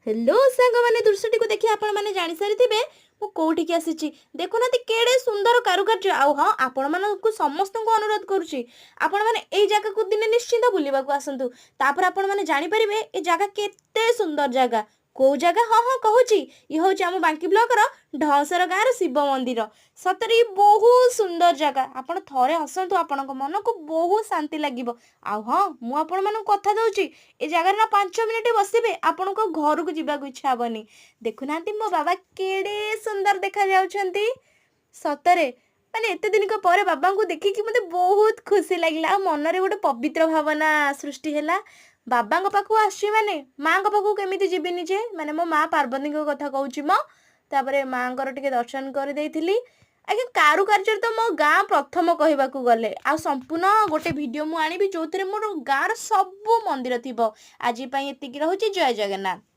Hello सांग मैंने दृश्यटी को देखि आपण मैंने जानी सारी थे मु कोठी की आसी देखुना केड़े सुंदर कारुकार्य आउ हाँ आपण मानक समस्त को अनुरोध करुच्ची आपण मैंने ए जगह को दिने निश्चिंत बुलवा को आसतु तापर आपण मैंने जानी परिबे ए जगह केते सुंदर जगह कौ जगह हाँ हाँ कहूँ ये हूँ आम बांकी ब्लॉक ढसर गाँव शिव मंदिर सतरे बहुत सुंदर जगह आपण थरे आसतु आपण मन को बहुत शांति लगे आ हाँ मुझे कथा दूची ए जगार ना 5 मिनिट बसबे आपण को घर को जावाक इच्छा हेनी देखुना मो बाबा केड़े सुंदर देखा जाउछंती सतरे माने एते दिन को पर बाबा को देखिकी मते बहुत खुशी लगला मन रे गोटे पवित्र भावना सृष्टि हैला बाबा पाखु आसी माने माँ पाखु केमिति जीविनी जे माने मो माँ पार्वती कथा कहूची मो तापरे माँ टिके दर्शन कर देइथिली आगे कारुकार्य तो मो गाँ प्रथम कहवाकू गले आ संपूर्ण गोटे वीडियो मु आनिबी जोथरे मोर गाँर सब मंदिर थिबो आज पई एतिकी रहूची जय जगन्नाथ।